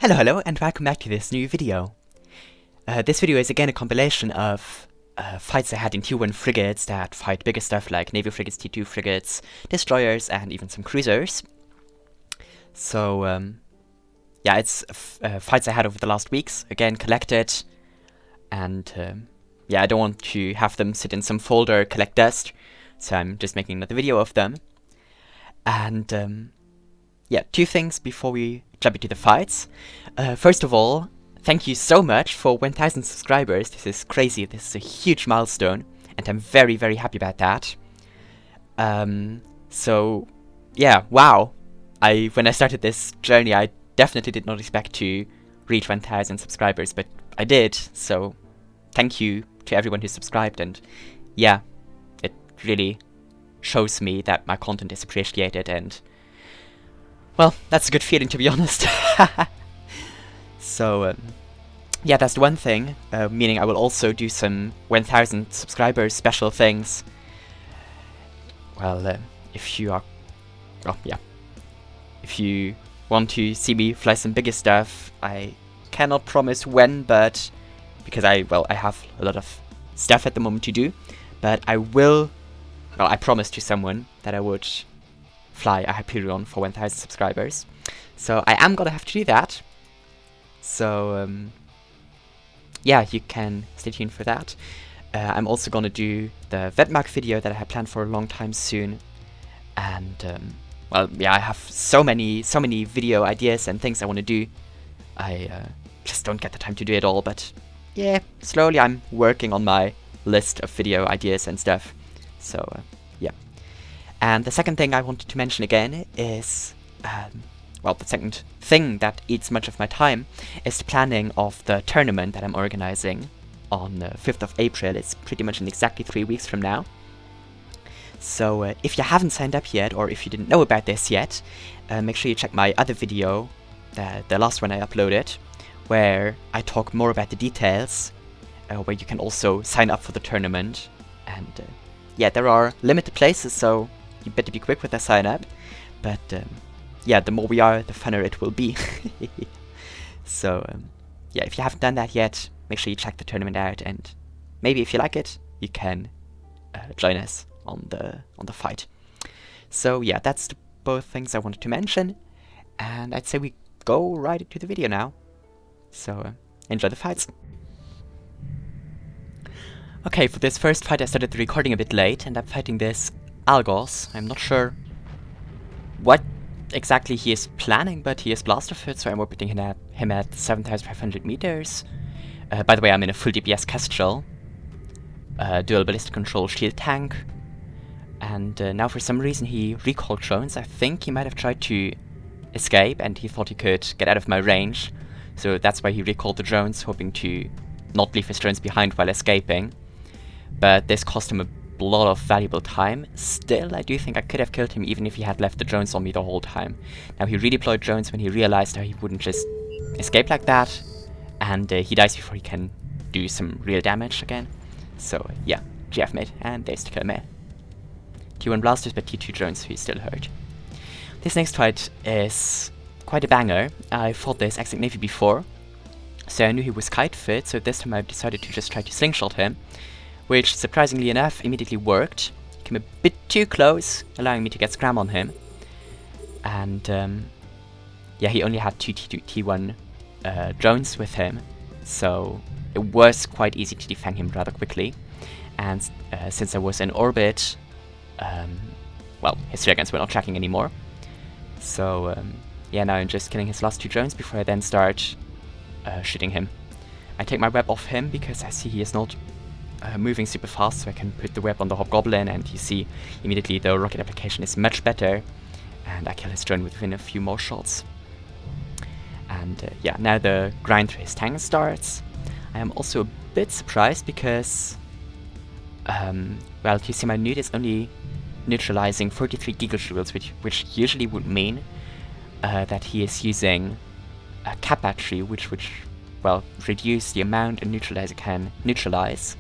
Hello, and welcome back to this new video. This video is again a compilation of fights I had in Tier 1 frigates that fight bigger stuff like Navy frigates, T2 frigates, destroyers, and even some cruisers. So, yeah, it's fights I had over the last weeks, again collected, and yeah, I don't want to have them sit in some folder, collect dust, so I'm just making another video of them. And yeah, two things before we jump into the fights. First of all, thank you so much for 1000 subscribers. This is crazy. This is a huge milestone, and I'm very, very happy about that. So, yeah, wow. When I started this journey, I definitely did not expect to reach 1000 subscribers, but I did. So, thank you to everyone who subscribed, and yeah, it really shows me that my content is appreciated, and well, that's a good feeling, to be honest. So, yeah, that's the one thing, meaning I will also do some 1000 subscribers special things. Well, if you are... oh, yeah. If you want to see me fly some bigger stuff, I cannot promise when, but... because I have a lot of stuff at the moment to do, but I will... well, I promised to someone that I would fly a Hyperion for 1000 subscribers. So I am gonna have to do that. So yeah, you can stay tuned for that. I'm also gonna do the Vetmark video that I had planned for a long time soon. And well, yeah, I have so many video ideas and things I want to do. I just don't get the time to do it all, but yeah, slowly I'm working on my list of video ideas and stuff. So yeah. And the second thing I wanted to mention again is, well, the second thing that eats much of my time is the planning of the tournament that I'm organizing on the 5th of April. It's pretty much in exactly 3 weeks from now. So if you haven't signed up yet, or if you didn't know about this yet, make sure you check my other video, the last one I uploaded, where I talk more about the details, where you can also sign up for the tournament. And yeah, there are limited places, so you better be quick with the sign up, but yeah, the more we are, the funner it will be. So yeah, if you haven't done that yet, make sure you check the tournament out, and maybe if you like it, you can join us on the fight. So yeah, that's both things I wanted to mention, and I'd say we go right into the video now. So enjoy the fights. Okay, for this first fight I started the recording a bit late, and I'm fighting this Algos. I'm not sure what exactly he is planning, but he is blaster fit, so I'm orbiting him at 7,500 meters. By the way, I'm in a full DPS Kestrel, dual ballistic control shield tank, and now for some reason he recalled drones. I think he might have tried to escape, and he thought he could get out of my range, so that's why he recalled the drones, hoping to not leave his drones behind while escaping. But this cost him a lot of valuable time. Still, I do think I could have killed him even if he had left the drones on me the whole time. Now, he redeployed drones when he realized how he wouldn't just escape like that, and he dies before he can do some real damage again. So yeah, GF mate, and there's the kill mate. T1 blasters, but T2 drones, so he's still hurt. This next fight is quite a banger. I fought this Exec Navy before, so I knew he was kite fit, so this time I decided to just try to slingshot him, which, surprisingly enough, immediately worked. Came a bit too close, allowing me to get scram on him. And yeah, he only had two T1 drones with him, so it was quite easy to defang him rather quickly. And since I was in orbit, well, his dragons were not tracking anymore. So yeah, now I'm just killing his last two drones before I then start shooting him. I take my web off him because I see he is not moving super fast, so I can put the web on the Hobgoblin, and you see immediately the rocket application is much better, and I kill his drone within a few more shots. And yeah, now the grind through his tank starts. I am also a bit surprised because, well, you see my nude is only neutralizing 43 gigajoules, which usually would mean that he is using a cap battery, which well, reduce the amount a neutralizer can neutralize.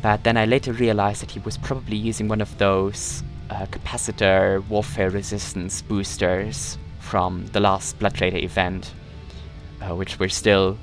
But then I later realized that he was probably using one of those capacitor warfare resistance boosters from the last Blood Raider event, which we're still,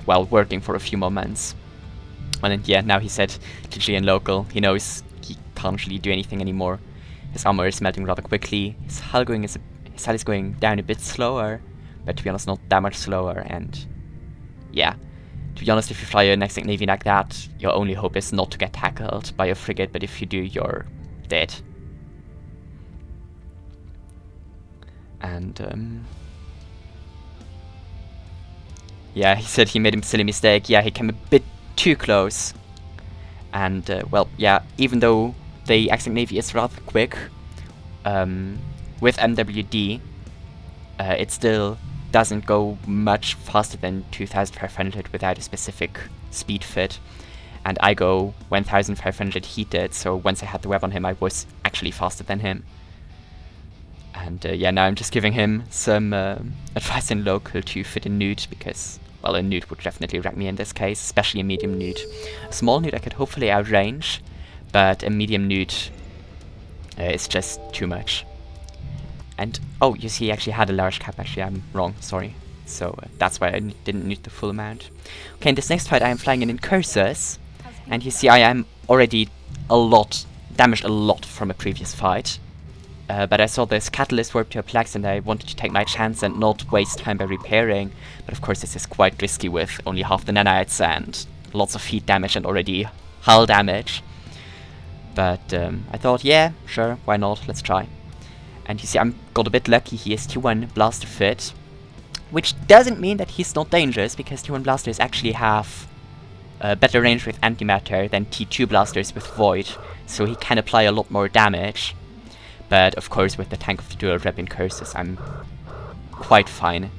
well, working for a few more months. And yeah, now he said GG and local. He knows he can't really do anything anymore. His armor is melting rather quickly. His hull is going down a bit slower, but to be honest, not that much slower. And yeah, to be honest, if you fly an Exec Navy like that, your only hope is not to get tackled by a frigate. But if you do, you're dead. And yeah, he said he made a silly mistake. Yeah, he came a bit too close. And well, yeah, even though the Exec Navy is rather quick, with MWD, it still doesn't go much faster than 2500 without a specific speed fit. And I go 1500 heated, so once I had the web on him, I was actually faster than him. And yeah, now I'm just giving him some advice in local to fit a newt, because, well, a newt would definitely wreck me in this case, especially a medium newt. A small newt I could hopefully outrange, but a medium newt is just too much. And, oh, you see, he actually had a large cap. Actually, I'm wrong, sorry. So that's why I didn't need the full amount. Okay, in this next fight I am flying an Incursus, and you see I am already damaged a lot from a previous fight. But I saw this Catalyst warp to a Plex, and I wanted to take my chance and not waste time by repairing. But of course this is quite risky with only half the nanites and lots of heat damage and already hull damage. But I thought, yeah, sure, why not, let's try. And you see, I got a bit lucky. He is T1 Blaster Fit, which doesn't mean that he's not dangerous, because T1 Blasters actually have better range with antimatter than T2 Blasters with Void, so he can apply a lot more damage. But of course, with the tank of the dual rep Incursus, I'm quite fine.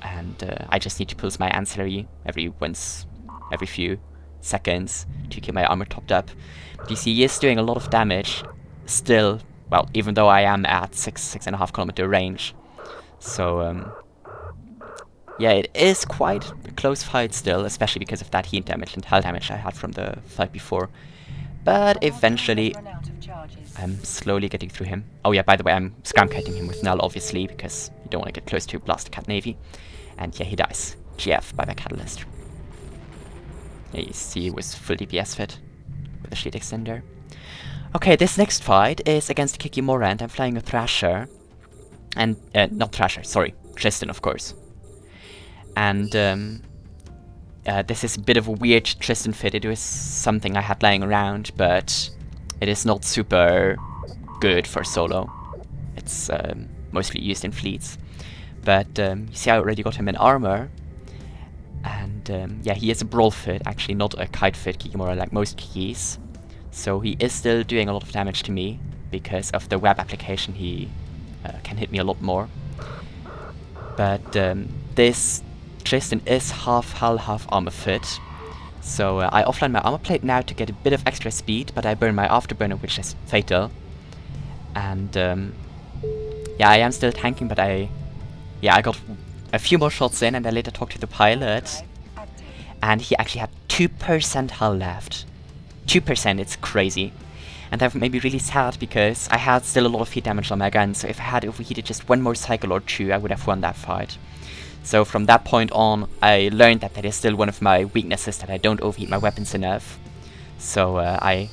And I just need to pulse my ancillary every few seconds to keep my armor topped up. But you see, he is doing a lot of damage still. Well, even though I am at 6.5 kilometer range. So, yeah, it is quite a close fight still, especially because of that heat damage and hull damage I had from the fight before. But eventually, I'm slowly getting through him. Oh yeah, by the way, I'm scram-kiting him with Null, obviously, because you don't want to get close to Blaster Cat Navy. And yeah, he dies. GF by the Catalyst. Yeah, you see he was full DPS fit with a shield extender. Okay, this next fight is against Kikimora, and I'm flying a Thrasher. And, not Thrasher, sorry, Tristan, of course. And, this is a bit of a weird Tristan fit. It was something I had lying around, but it is not super good for solo. It's, mostly used in fleets. But, you see I already got him in armor. And, yeah, he is a brawl fit, actually, not a kite fit Kikimora like most Kikis. So he is still doing a lot of damage to me. Because of the web application, he can hit me a lot more. But this Tristan is half hull, half armor fit. So I offline my armor plate now to get a bit of extra speed, but I burn my afterburner, which is fatal. And yeah, I am still tanking, but I got a few more shots in, and I later talked to the pilot. And he actually had 2% hull left. 2%, it's crazy. And that made me really sad, because I had still a lot of heat damage on my gun, so if I had overheated just one more cycle or two, I would have won that fight. So from that point on, I learned that that is still one of my weaknesses, that I don't overheat my weapons enough. So I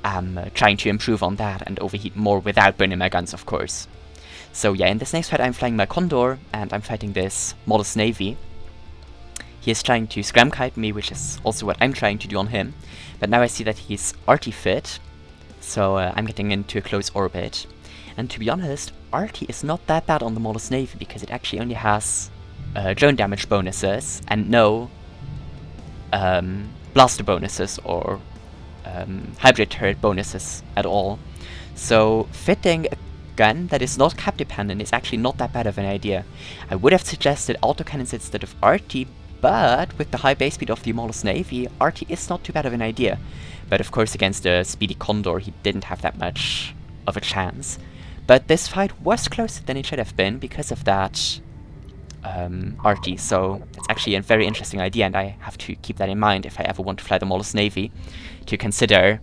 am trying to improve on that and overheat more without burning my guns, of course. So yeah, in this next fight I'm flying my Condor, and I'm fighting this Maulus Navy. He is trying to scram kite me, which is also what I'm trying to do on him. But now I see that he's arty fit, so I'm getting into a close orbit. And to be honest, arty is not that bad on the Maulus Navy, because it actually only has drone damage bonuses and no blaster bonuses or hybrid turret bonuses at all. So fitting a gun that is not cap dependent is actually not that bad of an idea. I would have suggested autocannons instead of arty, but with the high base speed of the Maulus Navy, arty is not too bad of an idea. But of course against the speedy Condor he didn't have that much of a chance. But this fight was closer than it should have been because of that arty, so it's actually a very interesting idea, and I have to keep that in mind if I ever want to fly the Maulus Navy, to consider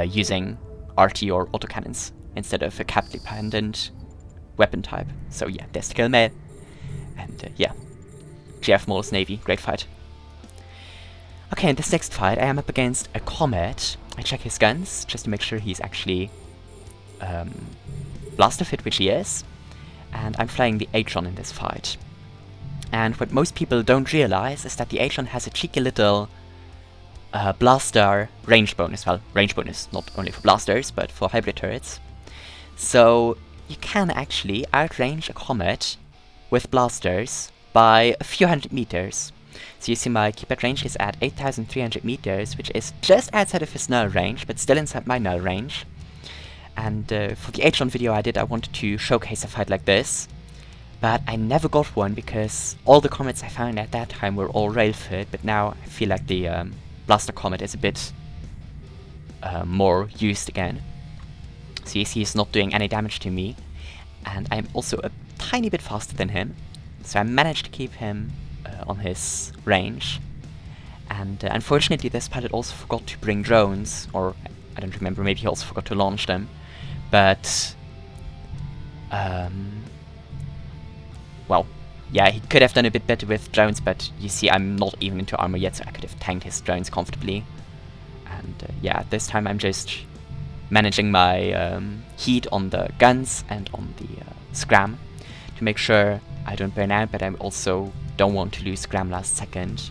using arty or autocannons instead of a cap-dependent weapon type. So yeah, there's the kill mail. And yeah, GF Maulus Navy, great fight. Okay, in this next fight I am up against a Comet. I check his guns just to make sure he's actually blaster fit, which he is. And I'm flying the Atron in this fight. And what most people don't realize is that the Atron has a cheeky little blaster range bonus. Well, range bonus not only for blasters, but for hybrid turrets. So you can actually outrange a Comet with blasters by a few hundred meters. So you see my keep at range is at 8,300 meters, which is just outside of his null range, but still inside my null range. And for the Atron video I did, I wanted to showcase a fight like this. But I never got one because all the Comets I found at that time were all rail fit, but now I feel like the Blaster Comet is a bit more used again. So you see he's not doing any damage to me, and I'm also a tiny bit faster than him, so I managed to keep him on his range. And unfortunately this pilot also forgot to bring drones, or I don't remember, maybe he also forgot to launch them, but well, yeah, he could have done a bit better with drones, but you see I'm not even into armor yet, so I could have tanked his drones comfortably. And yeah, this time I'm just managing my heat on the guns and on the scram to make sure I don't burn out, but I also don't want to lose scram last second.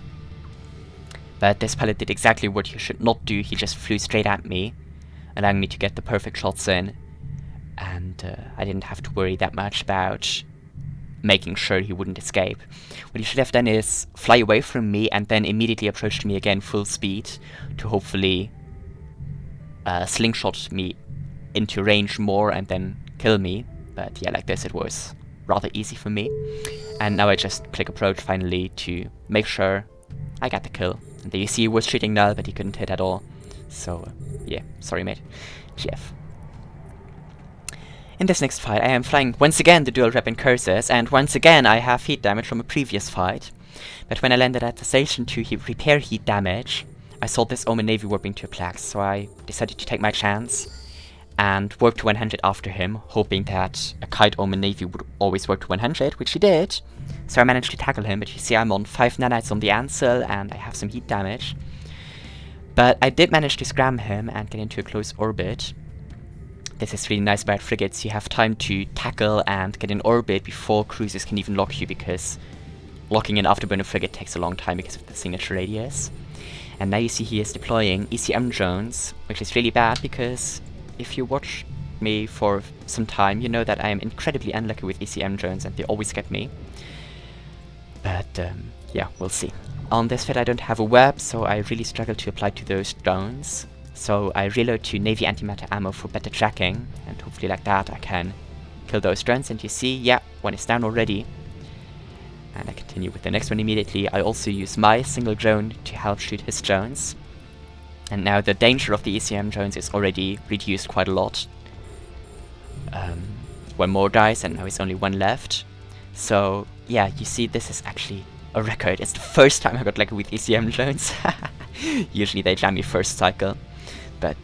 But this pilot did exactly what he should not do. He just flew straight at me, allowing me to get the perfect shots in, and I didn't have to worry that much about making sure he wouldn't escape. What he should have done is fly away from me and then immediately approach me again full speed to hopefully slingshot me into range more and then kill me. But yeah, like this it was rather easy for me. And now I just click approach finally to make sure I got the kill. And there you see he was shooting null, but he couldn't hit at all. So yeah, sorry mate. GF. In this next fight I am flying once again the dual rep Incursus, and once again I have heat damage from a previous fight. But when I landed at the station to repair heat damage, I saw this Omen Navy warping to a Plex, so I decided to take my chance and warp to 100 after him, hoping that a Kite Omen Navy would always warp to 100, which he did. So I managed to tackle him, but you see I'm on 5 nanites on the Ansel and I have some heat damage. But I did manage to scram him and get into a close orbit. This is really nice about frigates, you have time to tackle and get in orbit before cruisers can even lock you, because locking an afterburner frigate takes a long time because of the signature radius. And now you see he is deploying ECM drones, which is really bad because if you watch me for some time, you know that I am incredibly unlucky with ECM drones and they always get me. But yeah, we'll see. On this fight I don't have a web, so I really struggle to apply to those drones. So I reload to Navy antimatter ammo for better tracking, and hopefully like that I can kill those drones. And you see, yeah, one is down already. And I continue with the next one immediately. I also use my single drone to help shoot his drones. And now the danger of the ECM drones is already reduced quite a lot. One more dies and now there's only one left. So yeah, you see this is actually a record. It's the first time I got lucky with ECM drones. Usually they jam me first cycle. But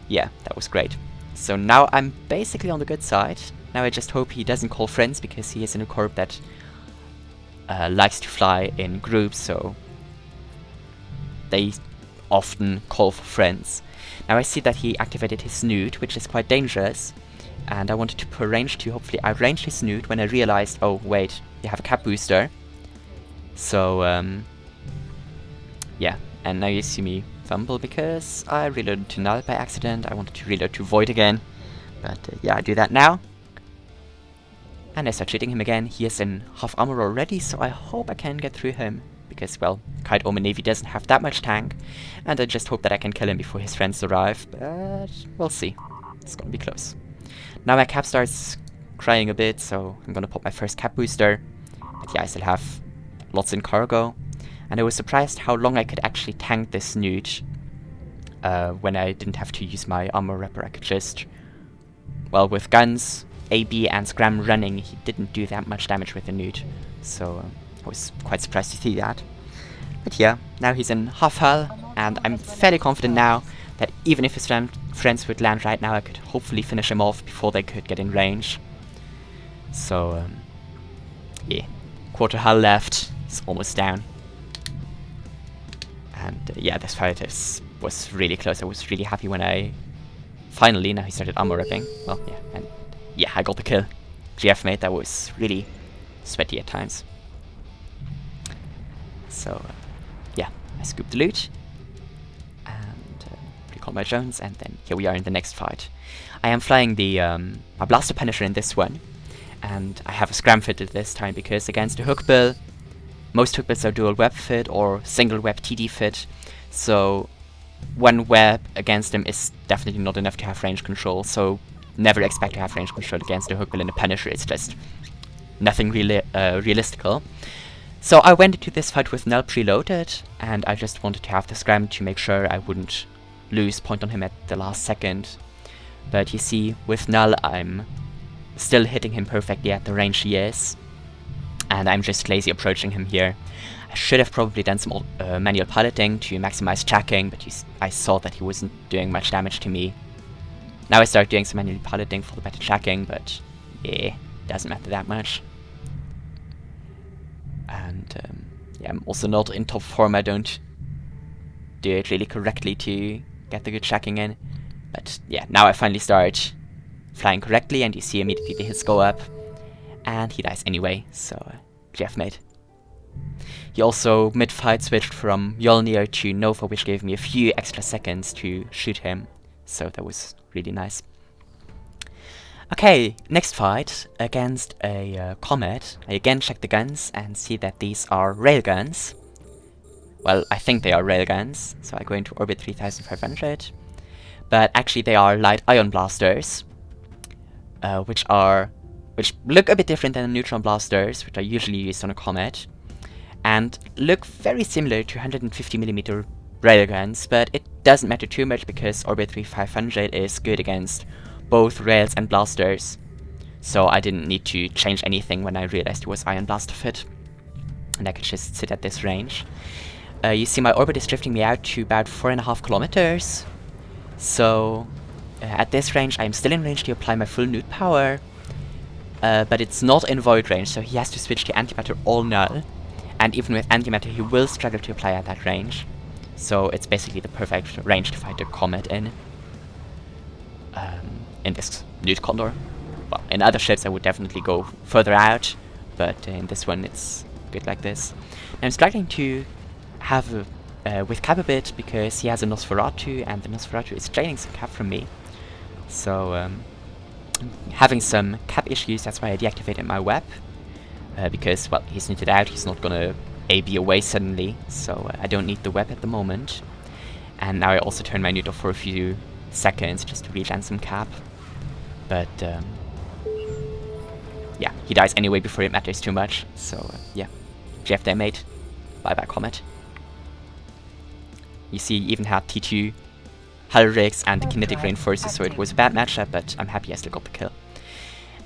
yeah, that was great. So now I'm basically on the good side. Now I just hope he doesn't call friends, because he is in a corp that likes to fly in groups, so they often call for friends. Now I see that he activated his snoot, which is quite dangerous, and I wanted to put range to hopefully outrange his snoot when I realized, oh wait, you have a cap booster. So yeah, and now you see me fumble because I reloaded to null by accident. I wanted to reload to void again, but yeah, I do that now. And I start shooting him again. He is in half armor already, so I hope I can get through him, because, well, Kite Omen Navy doesn't have that much tank, and I just hope that I can kill him before his friends arrive, but we'll see. It's gonna be close. Now my cap starts crying a bit, so I'm gonna pop my first cap booster. But yeah, I still have lots in cargo, and I was surprised how long I could actually tank this newt when I didn't have to use my armor wrapper. I could just, well, with guns, AB and scram running, he didn't do that much damage with the newt, so I was quite surprised to see that. But yeah, now he's in half hull, and I'm fairly confident now that even if his friends would land right now, I could hopefully finish him off before they could get in range. So, yeah, quarter hull left, it's almost down. And yeah, this fight was really close. I was really happy when I finally, now he started armor ripping. Well, yeah, and yeah, I got the kill. GF mate, that was really sweaty at times. So, yeah, I scooped the loot and recall my drones, and then here we are in the next fight. I am flying the my Blaster Punisher in this one, and I have a scram fitted this time because against the Hookbill, most Hookbills are dual web fit or single web TD fit, so one web against them is definitely not enough to have range control, so never expect to have range control against the Hookbill and the Punisher. It's just nothing really realistical. So I went into this fight with null preloaded, and I just wanted to have the scram to make sure I wouldn't lose point on him at the last second. But you see, with null I'm still hitting him perfectly at the range he is, and I'm just lazy approaching him here. I should have probably done some manual piloting to maximize tracking, but I saw that he wasn't doing much damage to me. Now I start doing some manual piloting for the better tracking, but yeah, doesn't matter that much. And yeah, I'm also not in top form. I don't do it really correctly to get the good tracking in. But yeah, now I finally start flying correctly, and you see immediately the hits go up, and he dies anyway, so GF mate. He also mid-fight switched from Mjolnir to Nova, which gave me a few extra seconds to shoot him, so that was really nice. Okay, next fight against a Comet. I again check the guns and see that these are railguns. Well, I think they are railguns, so I go into orbit 3500. But actually they are light ion blasters, which look a bit different than the neutron blasters, which are usually used on a Comet, and look very similar to 150mm railguns, but it doesn't matter too much because orbit 3500 is good against both rails and blasters, so I didn't need to change anything when I realized it was ion blaster fit, and I could just sit at this range. You see my orbit is drifting me out to about 4.5 kilometers, so at this range I'm still in range to apply my full nuke power, but it's not in void range, so he has to switch to antimatter all null, and even with antimatter he will struggle to apply at that range, so it's basically the perfect range to fight a Comet in this nude Condor. Well, in other ships I would definitely go further out, but in this one it's good like this. And I'm struggling to have with cap a bit because he has a Nosferatu, and the Nosferatu is draining some cap from me. So having some cap issues, that's why I deactivated my web, because, well, he's knitted out, he's not gonna AB away suddenly, so I don't need the web at the moment. And now I also turn my nut off for a few seconds just to regen some cap. But yeah, he dies anyway before it matters too much, so yeah, GF there mate, bye bye Comet. You see, he even had T2 hull rigs and kinetic reinforcers, so it was a bad matchup, but I'm happy I still got the kill.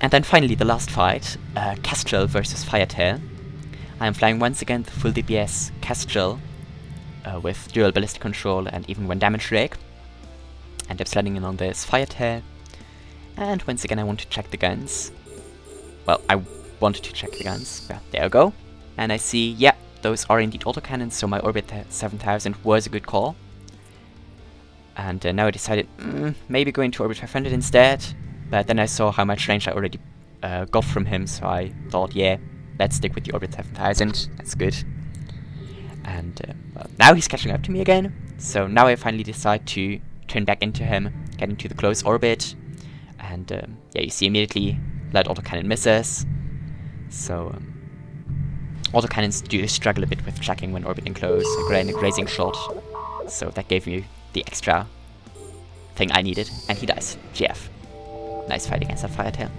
And then finally the last fight, Kestrel versus Firetail. I am flying once again the full DPS Kestrel with dual ballistic control and even 1 damage rig. And I'm sliding in on this Firetail. And once again I want to check the guns. Well, I wanted to check the guns. Yeah, there we go. And I see, yeah, those are indeed autocannons, so my Orbit 7000 was a good call. And now I decided, maybe going to Orbit 500 instead. But then I saw how much range I already got from him, so I thought, yeah, let's stick with the Orbit 7000. That's good. And well, now he's catching up to me again. So now I finally decide to turn back into him, get into the close orbit. And yeah, you see immediately light autocannon misses. So autocannons do struggle a bit with tracking when orbiting close, a grazing shot. So that gave me the extra thing I needed, and he dies. GF. Nice fight against that Firetail.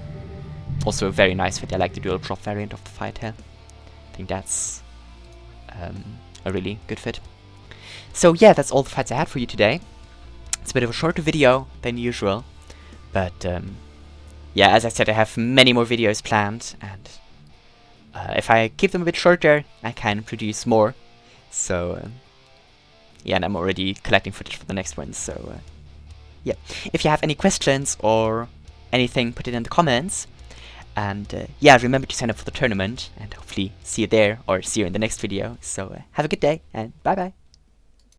Also a very nice fit. I like the dual drop variant of the Firetail. I think that's a really good fit. So yeah, that's all the fights I had for you today. It's a bit of a shorter video than usual, but yeah, as I said, I have many more videos planned, and if I keep them a bit shorter, I can produce more. So yeah, and I'm already collecting footage for the next one, so yeah. If you have any questions or anything, put it in the comments. And yeah, remember to sign up for the tournament, and hopefully see you there, or see you in the next video. So have a good day, and bye bye.